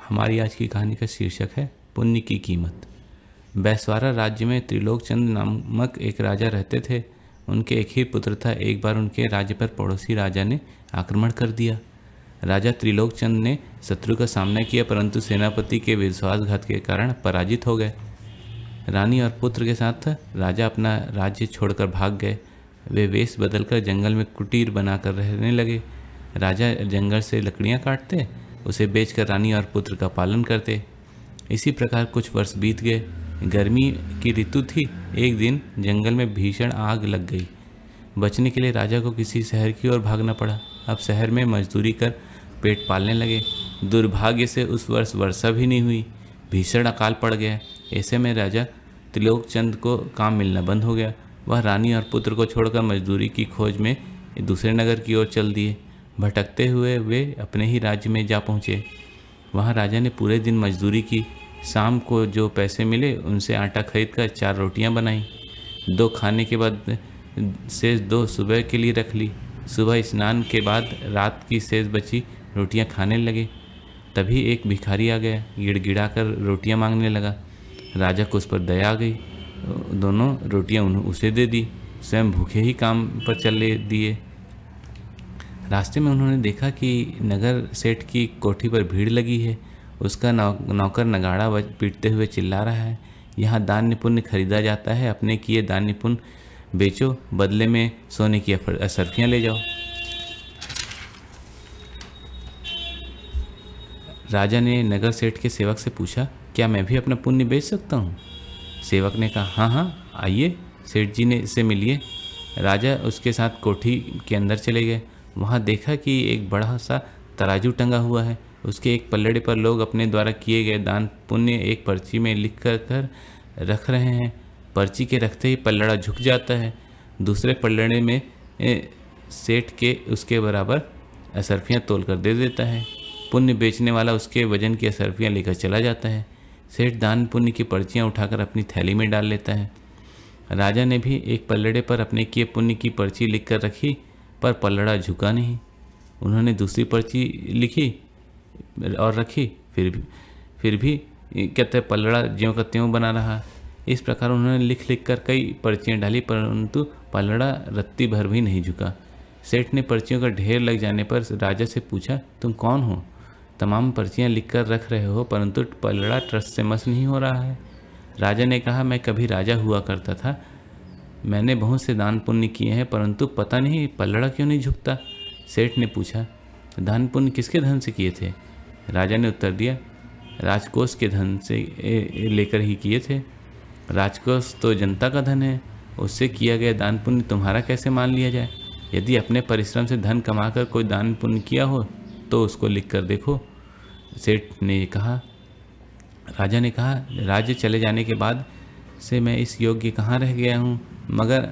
हमारी आज की कहानी का शीर्षक है पुण्य की कीमत। बैसवारा राज्य में त्रिलोकचंद नामक एक राजा रहते थे। उनके एक ही पुत्र था। एक बार उनके राज्य पर पड़ोसी राजा ने आक्रमण कर दिया। राजा त्रिलोकचंद ने शत्रु का सामना किया, परंतु सेनापति के विश्वासघात के कारण पराजित हो गए। रानी और पुत्र के साथ राजा अपना राज्य छोड़कर भाग गए। वे वेश बदलकर जंगल में कुटीर बनाकर रहने लगे। राजा जंगल से लकड़ियाँ काटते, उसे बेचकर रानी और पुत्र का पालन करते। इसी प्रकार कुछ वर्ष बीत गए। गर्मी की ऋतु थी। एक दिन जंगल में भीषण आग लग गई। बचने के लिए राजा को किसी शहर की ओर भागना पड़ा। अब शहर में मजदूरी कर पेट पालने लगे। दुर्भाग्य से उस वर्ष वर्षा भी नहीं हुई। भीषण अकाल पड़ गया। ऐसे में राजा त्रिलोकचंद को काम मिलना बंद हो गया। वह रानी और पुत्र को छोड़कर मजदूरी की खोज में दूसरे नगर की ओर चल दिए। भटकते हुए वे अपने ही राज्य में जा पहुँचे। वहाँ राजा ने पूरे दिन मजदूरी की। शाम को जो पैसे मिले उनसे आटा खरीद कर 4 रोटियाँ बनाई। 2 खाने के बाद शेष 2 सुबह के लिए रख ली। सुबह स्नान के बाद रात की शेष बची रोटियाँ खाने लगे। तभी एक भिखारी आ गया। गिड़गिड़ा कर रोटियाँ मांगने लगा। राजा को उस पर दया आ गई। दोनों रोटियाँ उसे दे दी। स्वयं भूखे ही काम पर चले दिए। रास्ते में उन्होंने देखा कि नगर सेठ की कोठी पर भीड़ लगी है। उसका नौकर नगाड़ा पीटते हुए चिल्ला रहा है, यहाँ दान्य पुण्य खरीदा जाता है। अपने किए दान्य पुण्य बेचो, बदले में सोने की असरफियाँ ले जाओ। राजा ने नगर सेठ के सेवक से पूछा, क्या मैं भी अपना पुण्य बेच सकता हूँ? सेवक ने कहा, हाँ हाँ, आइए, सेठ जी ने से मिलिए। राजा उसके साथ कोठी के अंदर चले गए। वहाँ देखा कि एक बड़ा सा तराजू टंगा हुआ है। उसके एक पल्लड़े पर लोग अपने द्वारा किए गए दान पुण्य एक पर्ची में लिख कर रख रहे हैं। पर्ची के रखते ही पल्लड़ा झुक जाता है। दूसरे पल्लड़े में सेठ के उसके बराबर असरफियाँ तोल कर दे देता है। पुण्य बेचने वाला उसके वजन की असरफियाँ लेकर चला जाता है। सेठ दान पुण्य की पर्चियाँ उठाकर अपनी थैली में डाल लेता है। राजा ने भी एक पल्लड़े पर अपने किए पुण्य की पर्ची लिख कर रखी, पर पल्लड़ा झुका नहीं। उन्होंने दूसरी पर्ची लिखी और रखी, फिर भी कहते पल्लड़ा ज्यों का त्यों बना रहा। इस प्रकार उन्होंने लिख कर कई पर्चियाँ डाली, परंतु पल्लड़ा रत्ती भर भी नहीं झुका। सेठ ने पर्चियों का ढेर लग जाने पर राजा से पूछा, तुम कौन हो? तमाम पर्चियाँ लिख कर रख रहे हो, परंतु पल्लड़ा ट्रस्ट से मस नहीं हो रहा है। राजा ने कहा, मैं कभी राजा हुआ करता था। मैंने बहुत से दान पुण्य किए हैं, परंतु पता नहीं पल्लड़ा क्यों नहीं झुकता। सेठ ने पूछा, दान पुण्य किसके धन से किए थे? राजा ने उत्तर दिया, राजकोष के धन से लेकर ही किए थे। राजकोष तो जनता का धन है, उससे किया गया दान पुण्य तुम्हारा कैसे मान लिया जाए? यदि अपने परिश्रम से धन कमाकर कोई दान पुण्य किया हो तो उसको लिख कर देखो। सेठ ने कहा। राजा ने कहा, राज्य चले जाने के बाद से मैं इस योग्य कहाँ रह गया हूँ, मगर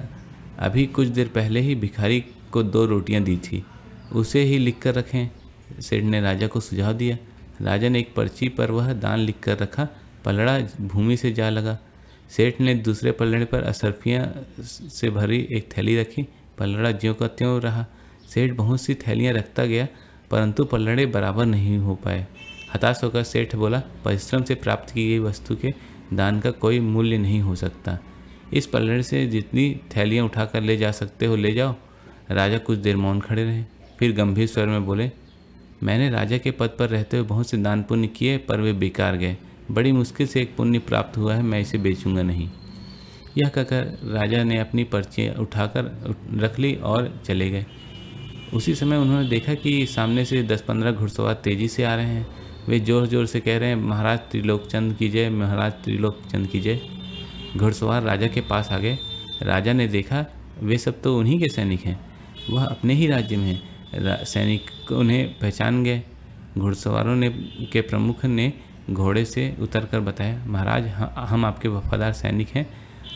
अभी कुछ देर पहले ही भिखारी को 2 रोटियाँ दी थी, उसे ही लिख कर रखें। सेठ ने राजा को सुझाव दिया। राजा ने एक पर्ची पर वह दान लिख कर रखा। पल्लड़ा भूमि से जा लगा। सेठ ने दूसरे पल्लड़े पर असरफियाँ से भरी एक थैली रखी। पल्लड़ा ज्यों का त्यों रहा। सेठ बहुत सी थैलियाँ रखता गया, परंतु पल्लड़े बराबर नहीं हो पाए। हताश होकर सेठ बोला, परिश्रम से प्राप्त की गई वस्तु के दान का कोई मूल्य नहीं हो सकता। इस पल्लड़े से जितनी थैलियाँ उठाकर ले जा सकते हो ले जाओ। राजा कुछ देर मौन खड़े रहे, फिर गंभीर स्वर में बोले, मैंने राजा के पद पर रहते हुए बहुत से दान पुण्य किए, पर वे बेकार गए। बड़ी मुश्किल से एक पुण्य प्राप्त हुआ है, मैं इसे बेचूंगा नहीं। यह कहकर राजा ने अपनी पर्चियाँ उठाकर रख ली और चले गए। उसी समय उन्होंने देखा कि सामने से 10-15 घुड़सवार तेजी से आ रहे हैं। वे जोर जोर से कह रहे हैं, महाराज त्रिलोकचंद की जय, महाराज त्रिलोकचंद की जय। घुड़सवार राजा के पास आ गए। राजा ने देखा वे सब तो उन्हीं के सैनिक हैं। वह अपने ही राज्य में हैं। सैनिक उन्हें पहचान गए। घुड़सवारों ने के प्रमुख ने घोड़े से उतरकर बताया, महाराज हम आपके वफादार सैनिक हैं।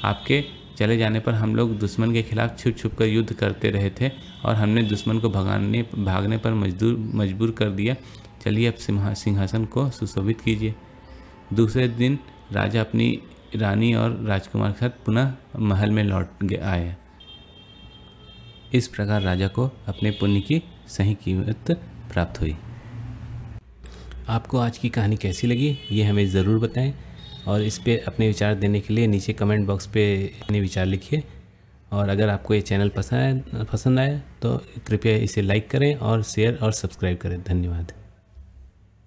आपके चले जाने पर हम लोग दुश्मन के खिलाफ छुप छुप कर युद्ध करते रहे थे और हमने दुश्मन को भागने पर मजबूर कर दिया। चलिए अब सिंहासन को सुशोभित कीजिए। दूसरे दिन राजा अपनी रानी और राजकुमार के साथ पुनः महल में लौट आए। इस प्रकार राजा को अपने पुण्य की सही कीमत प्राप्त हुई। आपको आज की कहानी कैसी लगी ये हमें ज़रूर बताएं, और इस पे अपने विचार देने के लिए नीचे कमेंट बॉक्स पे अपने विचार लिखिए। और अगर आपको ये चैनल पसंद आया तो कृपया इसे लाइक करें और शेयर और सब्सक्राइब करें। धन्यवाद।